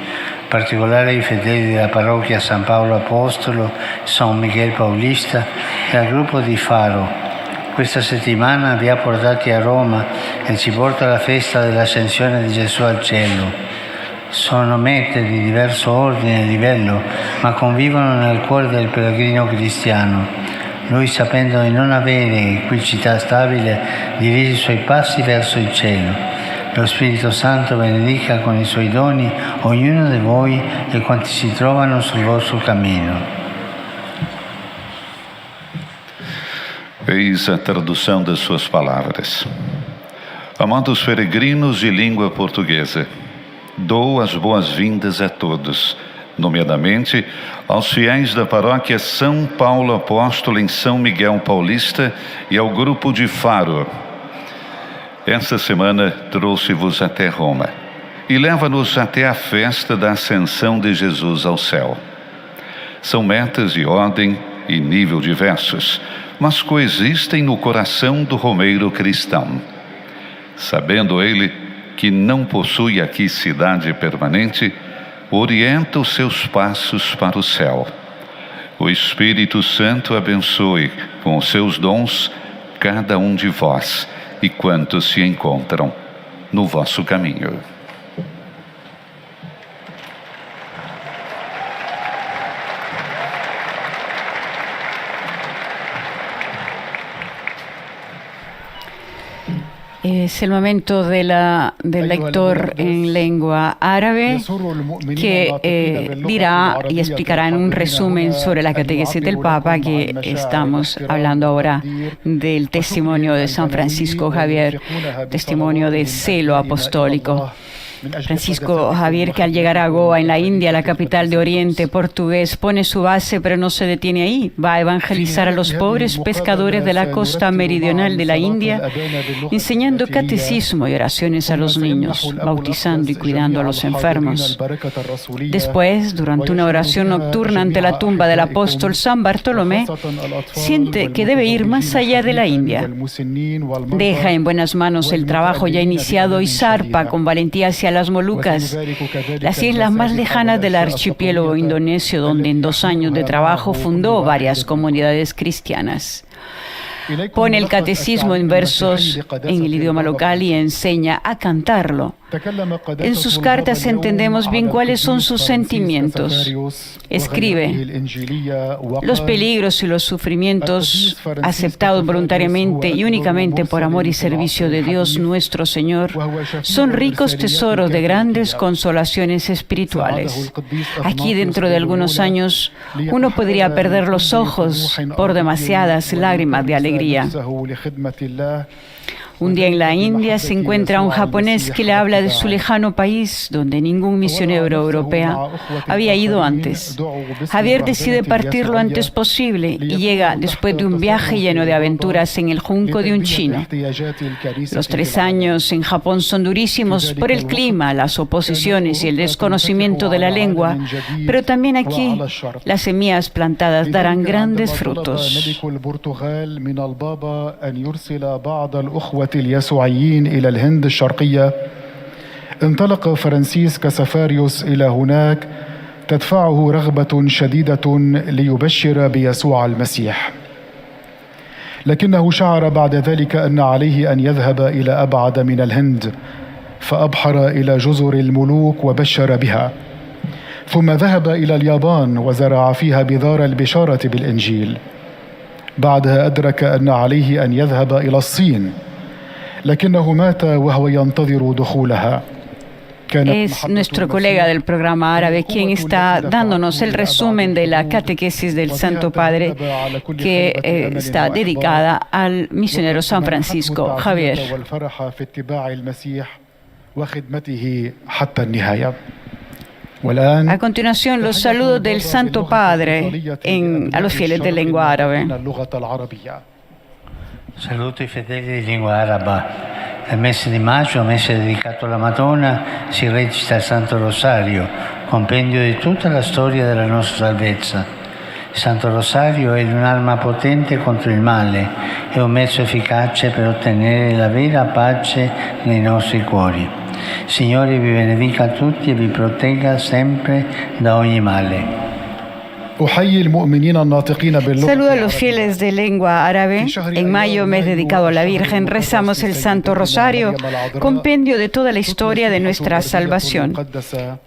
particolare ai fedeli della parrocchia San Paolo Apostolo, San Miguel Paulista e al gruppo di Faro. Questa settimana vi ha portati a Roma e ci porta alla festa dell'ascensione di Gesù al cielo. Sono mete di diverso ordine e livello, ma convivono nel cuore del pellegrino cristiano. Lui, sapendo di non avere qui città stabile, dirige i suoi passi verso il cielo. Lo Spirito Santo benedica con i suoi doni ognuno di voi e quanti si trovano sul vostro cammino. Eis a tradução das suas palavras. Amados peregrinos de língua portuguesa, dou as boas-vindas a todos, nomeadamente aos fiéis da paróquia São Paulo Apóstolo em São Miguel Paulista e ao grupo de Faro. Esta semana trouxe-vos até Roma e leva-nos até a festa da Ascensão de Jesus ao céu. São metas de ordem e nível diversos, mas coexistem no coração do romeiro cristão. Sabendo ele que não possui aqui cidade permanente, orienta os seus passos para o céu. O Espírito Santo abençoe com os seus dons cada um de vós e quantos se encontram no vosso caminho. Es el momento del lector en lengua árabe que dirá y explicará en un resumen sobre la catequesis del Papa, que estamos hablando ahora del testimonio de San Francisco Javier, testimonio de celo apostólico. Francisco Javier, que al llegar a Goa, en la India, la capital de Oriente portugués, pone su base, pero no se detiene ahí. Va a evangelizar a los pobres pescadores de la costa meridional de la India, enseñando catecismo y oraciones a los niños, bautizando y cuidando a los enfermos. Después, durante una oración nocturna ante la tumba del apóstol San Bartolomé, siente que debe ir más allá de la India. Deja en buenas manos el trabajo ya iniciado y zarpa con valentía hacia las Molucas, las islas más lejanas del archipiélago indonesio, donde en 2 años de trabajo fundó varias comunidades cristianas. Pone el catecismo en versos en el idioma local y enseña a cantarlo. En sus cartas entendemos bien cuáles son sus sentimientos. Escribe: los peligros y los sufrimientos aceptados voluntariamente y únicamente por amor y servicio de Dios nuestro Señor son ricos tesoros de grandes consolaciones espirituales. Aquí, dentro de algunos años, uno podría perder los ojos por demasiadas lágrimas de alegría. Un día en la India se encuentra un japonés que le habla de su lejano país, donde ningún misionero europeo había ido antes. Javier decide partir lo antes posible y llega después de un viaje lleno de aventuras en el junco de un chino. Los 3 años en Japón son durísimos por el clima, las oposiciones y el desconocimiento de la lengua, pero también aquí las semillas plantadas darán grandes frutos. اليسوعيين إلى الهند الشرقية. انطلق فرانسيس كسفاريوس إلى هناك تدفعه رغبة شديدة ليبشر بيسوع المسيح، لكنه شعر بعد ذلك أن عليه أن يذهب إلى أبعد من الهند، فأبحر إلى جزر الملوك وبشر بها، ثم ذهب إلى اليابان وزرع فيها بذار البشارة بالإنجيل. بعدها أدرك أن عليه أن يذهب إلى الصين، لكنه مات وهو ينتظر دخولها. Es nuestro colega del programa árabe quien está dándonos el resumen de la catequesis del Santo Padre, que está dedicada al misionero San Francisco Javier. A continuación, los saludos del Santo Padre a los fieles de lengua árabe. Saluto i fedeli di lingua araba. Nel mese di maggio, mese dedicato alla Madonna, si recita il Santo Rosario, compendio di tutta la storia della nostra salvezza. Il Santo Rosario è un'arma potente contro il male, è un mezzo efficace per ottenere la vera pace nei nostri cuori. Signore vi benedica a tutti e vi protegga sempre da ogni male. Saludo a los fieles de lengua árabe. En mayo, mes dedicado a la Virgen, rezamos el Santo Rosario, compendio de toda la historia de nuestra salvación.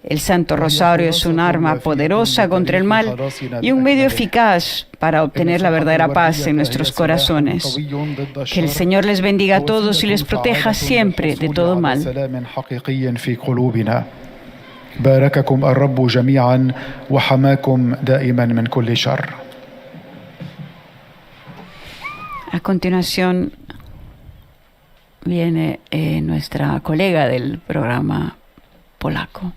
El Santo Rosario es un arma poderosa contra el mal y un medio eficaz para obtener la verdadera paz en nuestros corazones. Que el Señor les bendiga a todos y les proteja siempre de todo mal. بارككم الرب جميعا وحماكم دائما من كل شر. A continuación viene nuestra colega del programa polaco.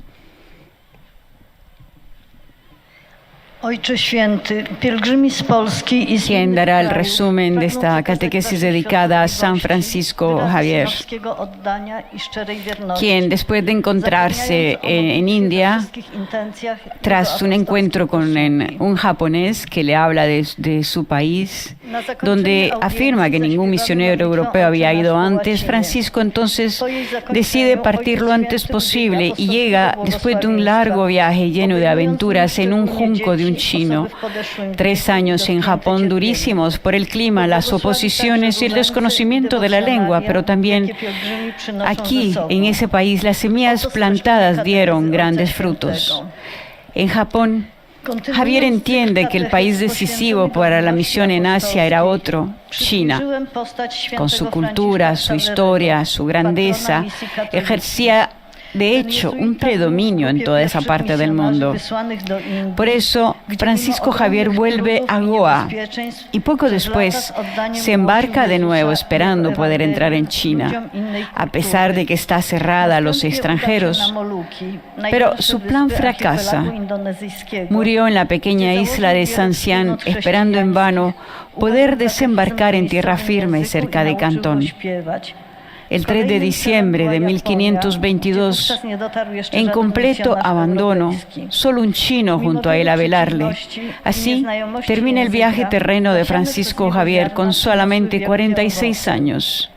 Ojcze Święty, pielgrzymi z Polski i z quien innych dará el krajów resumen de pragną esta przekazać catequesis Wasze dedicada a San świątobliwości, Francisco wyrazy Javier, synowskiego oddania i szczerej wierności, quien después de encontrarse zapewniając en obecność we India, wszystkich intencjach tras jego un encuentro con apostolskiej un japonés que le habla de su país, Na zakończenie donde audiencji afirma que ningún zaśpiewamy misionero modlitwę europeo había Ojcze ido nasz po antes, łacinie. Francisco entonces Po jej zakończeniu decide partir lo Ojciec antes Święty posible y udziela llega apostolskiego después de un largo viaje lleno de obejmując aventuras en un szczególnie junco de un dzieci, chino. osoby w podeszłym 3 wieku i años en dotknięte Japón cierpieniem. durísimos por el clima, las oposiciones y el desconocimiento de la lengua, pero también aquí, en ese país, las semillas plantadas dieron grandes frutos. En Japón, Javier entiende que el país decisivo para la misión en Asia era otro, China. Con su cultura, su historia, su grandeza, ejercía de hecho un predominio en toda esa parte del mundo. Por eso, Francisco Javier vuelve a Goa y poco después se embarca de nuevo esperando poder entrar en China, a pesar de que está cerrada a los extranjeros. Pero su plan fracasa. Murió en la pequeña isla de Sancian esperando en vano poder desembarcar en tierra firme cerca de Cantón. El 3 de diciembre de 1522, en completo abandono, solo un chino junto a él a velarle. Así termina el viaje terreno de Francisco Javier con solamente 46 años.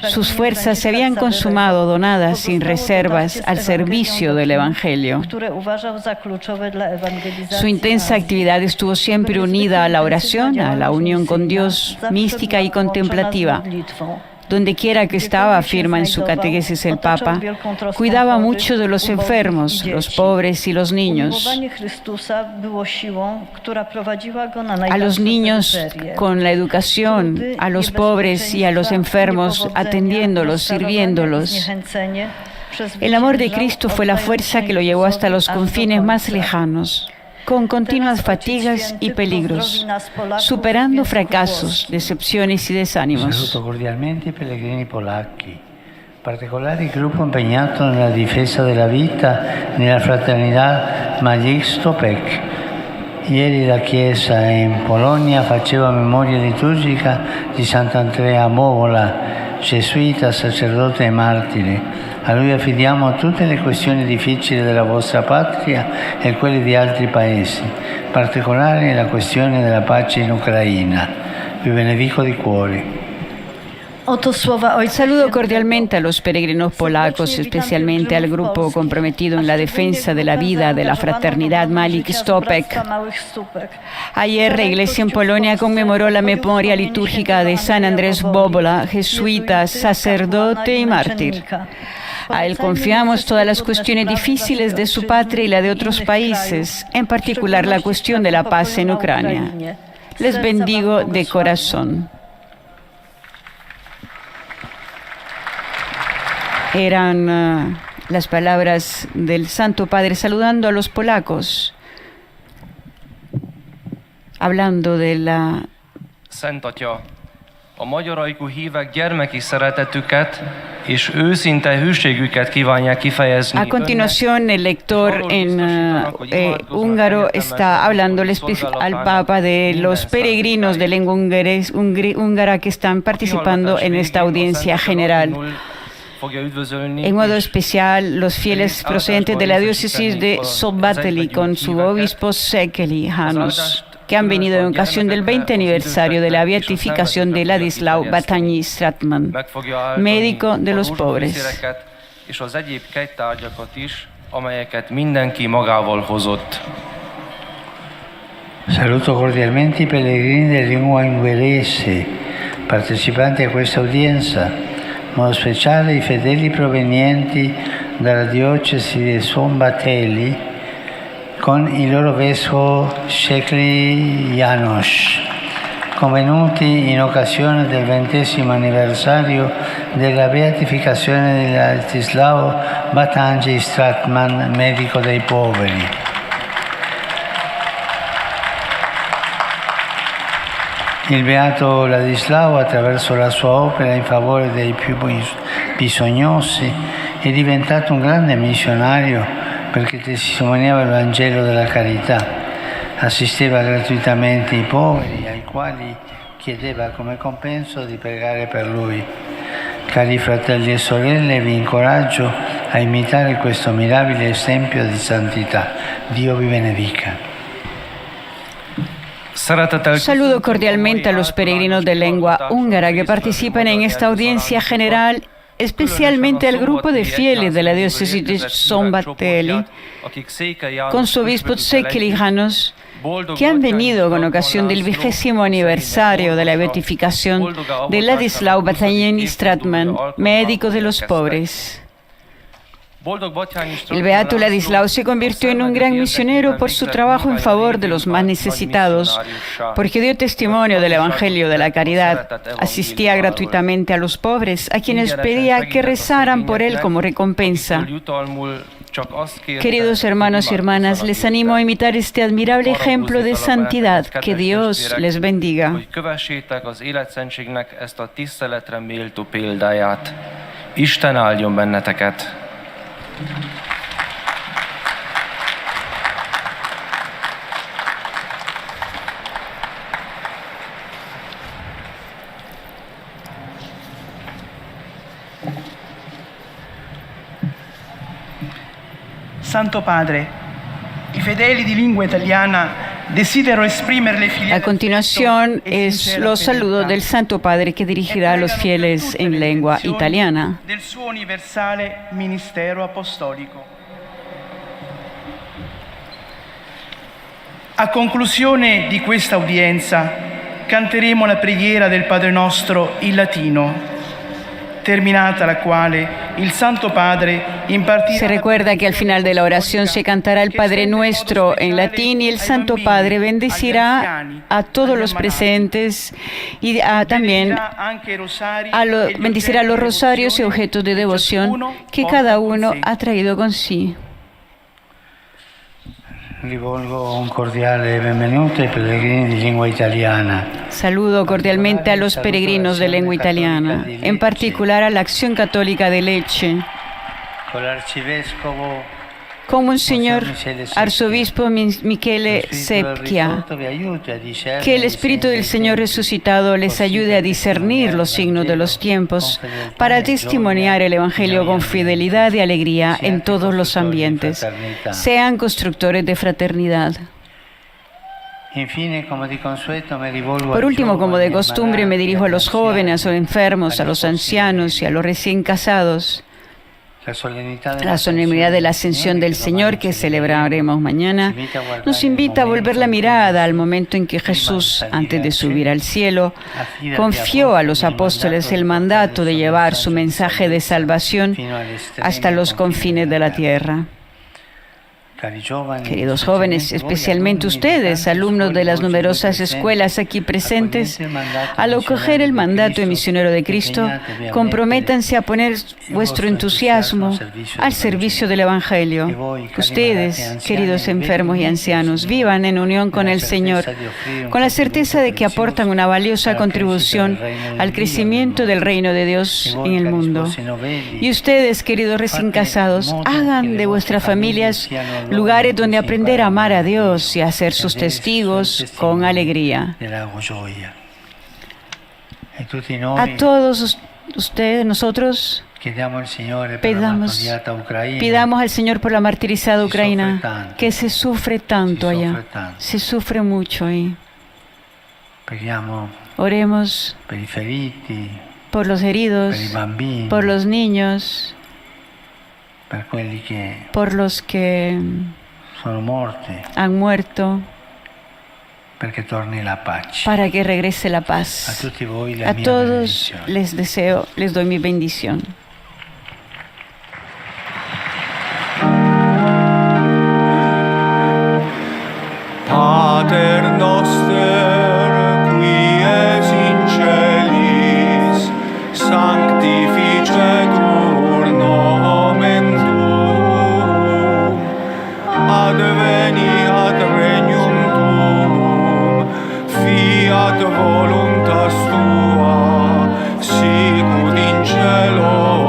Sus fuerzas se habían consumado donadas sin reservas al servicio del Evangelio. Su intensa actividad estuvo siempre unida a la oración, a la unión con Dios, mística y contemplativa. Donde quiera que estaba, afirma en su catequesis el Papa, cuidaba mucho de los enfermos, los pobres y los niños. A los niños con la educación, a los pobres y a los enfermos, atendiéndolos, sirviéndolos. El amor de Cristo fue la fuerza que lo llevó hasta los confines más lejanos, con continuas fatigas y peligros, superando fracasos, decepciones y desánimos. Saluto cordialmente i pellegrini polacchi, in particolare il gruppo impegnato nella difesa della vita e nella fraternità Magik Stopek. Ieri la Chiesa in Polonia faceva memoria liturgica di Sant'Andrea Movola, gesuita, sacerdote e martire. A lui affidiamo tutte le questioni difficili della vostra patria e quelle di altri paesi, in particolare la questione della pace in Ucraina. Vi benedico di cuore. Saludo cordialmente a los peregrinos polacos, especialmente al grupo comprometido en la defensa de la vida de la fraternidad Magik Stopek. Ayer la Iglesia en Polonia conmemoró la memoria litúrgica de San Andrés Bobola, jesuita, sacerdote y mártir. A él confiamos todas las cuestiones difíciles de su patria y la de otros países, en particular la cuestión de la paz en Ucrania. Les bendigo de corazón. Eran las palabras del Santo Padre saludando a los polacos, hablando de la... Szent Atya, a magyar ajkú hívek gyermeki szeretetüket és őszinte hűségüket kívánják kifejezni. A continuación, el lector en húngaro está hablando al Papa de los peregrinos de lengua húngara que están participando en esta audiencia general. En modo especial, los fieles procedentes de la diócesis de Szombathely con su obispo Székely János, que han venido en ocasión del 20 aniversario de la beatificación de Ladislav Batanyi Stratman, médico de los pobres. És az egyéb kegytárgyakat is, amelyeket mindenki magával hozott. Saluto cordialmente i pellegrini di lingua ungherese, partecipanti a questa udienza, in modo speciale i fedeli provenienti dalla diocesi di Szombathely con il loro vescovo Székely János, convenuti in occasione del 20° anniversario della beatificazione di Ladislav Batanyi Stratman, medico dei poveri. Il beato Ladislao, attraverso la sua opera in favore dei più bisognosi, è diventato un grande missionario perché testimoniava il Vangelo della carità. assisteva gratuitamente i poveri, ai quali chiedeva come compenso di pregare per lui. Cari fratelli e sorelle, vi incoraggio a imitare questo mirabile esempio di santità. Dio vi benedica. Saludo cordialmente a los peregrinos de lengua húngara que participan en esta audiencia general, especialmente al grupo de fieles de la diócesis de Szombathely, con su obispo Tsekely János, que han venido con ocasión del 20º aniversario de la beatificación de Ladislao Batajnyi Stratman, médico de los pobres. El beato Ladislao se convirtió en un gran misionero por su trabajo en favor de los más necesitados, porque dio testimonio del Evangelio de la caridad. Asistía gratuitamente a los pobres, a quienes pedía que rezaran por él como recompensa. Queridos hermanos y hermanas, les animo a imitar este admirable ejemplo de santidad. Que Dios les bendiga. Isten áldjon benneteket! Santo Padre, i fedeli di lingua italiana desidero esprimere le filiazioni. A continuación es los saludos del Santo Padre que dirigirá a los fieles en lengua italiana. Del suo universale ministero apostolico. A conclusione di questa udienza canteremo la preghiera del Padre Nostro in latino, terminata la cual el Santo Padre impartirá. Se recuerda que al final de la oración se cantará el Padre Nuestro en latín y el Santo Padre bendecirá a todos los presentes y también bendecirá los rosarios y objetos de devoción que cada uno ha traído con sí. Rivolgo un cordiale benvenuto ai pellegrini di lingua italiana. Saludo cordialmente a los peregrinos de lengua italiana, en particular a la Acción Católica de Lecce, con Monseñor Arzobispo Michele Seppia. Que el Espíritu del Señor resucitado les ayude a discernir los signos de los tiempos para testimoniar el Evangelio con fidelidad y alegría en todos los ambientes. Sean constructores de fraternidad. Por último, como de costumbre, me dirijo a los jóvenes, a los enfermos, a los ancianos y a los recién casados. La solemnidad de la Ascensión del Señor, que celebraremos mañana, nos invita a volver la mirada al momento en que Jesús, antes de subir al cielo, confió a los apóstoles el mandato de llevar su mensaje de salvación hasta los confines de la tierra. Queridos jóvenes, especialmente ustedes, alumnos de las numerosas escuelas aquí presentes, al acoger el mandato de misionero de Cristo, comprométanse a poner vuestro entusiasmo al servicio del Evangelio. Ustedes, queridos enfermos y ancianos, vivan en unión con el Señor, con la certeza de que aportan una valiosa contribución al crecimiento del reino de Dios en el mundo. Y ustedes, queridos recién casados, hagan de vuestras familias lugares donde aprender a amar a Dios y a ser sus testigos con alegría. A todos ustedes, nosotros, pidamos al Señor por la martirizada Ucrania, que se sufre tanto allá, se sufre mucho ahí. Oremos por los heridos, por los niños, por los que han muerto, para que regrese la paz. A todos les doy mi bendición. Pater noster, qui es in celis, sanctificetur nomen tuum, adveniat regnum tuum, fiat voluntas tua, sicut in cielo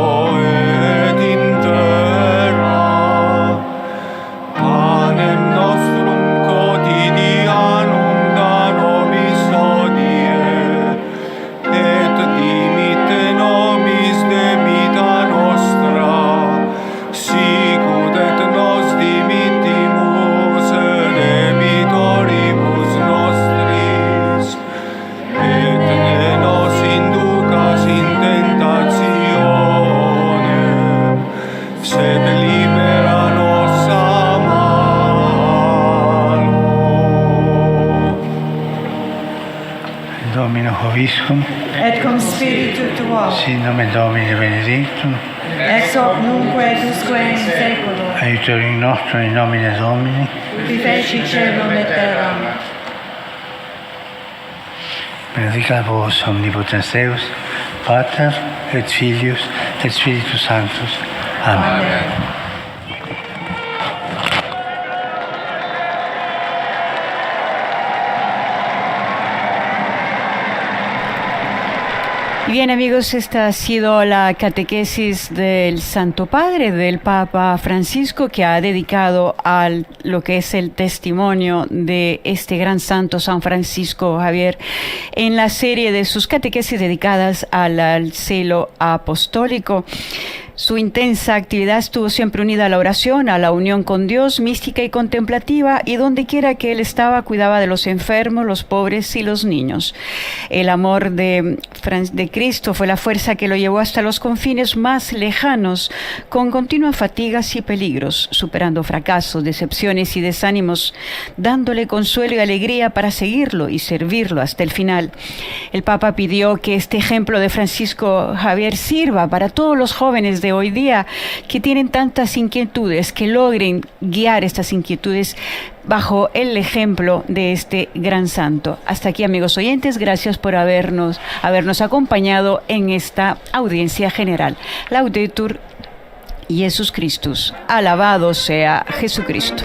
vobiscum, et cum spiritu tuo, sit nomen Domini benedictum, ex hoc nunc et usque in seculo, aiutorium nostrum in nomine Domini, qui feci celum et terram. benedicat vos omnipotens Deus, Pater et Filius et Spiritus Sanctus. Amen. Bien amigos, esta ha sido la catequesis del Santo Padre, del Papa Francisco, que ha dedicado a lo que es el testimonio de este gran santo San Francisco Javier en la serie de sus catequesis dedicadas al celo apostólico. Su intensa actividad estuvo siempre unida a la oración, a la unión con Dios, mística y contemplativa, y donde quiera que él estaba, cuidaba de los enfermos, los pobres y los niños. El amor de Cristo fue la fuerza que lo llevó hasta los confines más lejanos, con continuas fatigas y peligros, superando fracasos, decepciones y desánimos, dándole consuelo y alegría para seguirlo y servirlo hasta el final. El Papa pidió que este ejemplo de Francisco Javier sirva para todos los jóvenes de hoy día que tienen tantas inquietudes, que logren guiar estas inquietudes bajo el ejemplo de este gran santo. Hasta aquí, amigos oyentes, gracias por habernos acompañado en esta audiencia general. Laudetur Jesus Christus, alabado sea Jesucristo.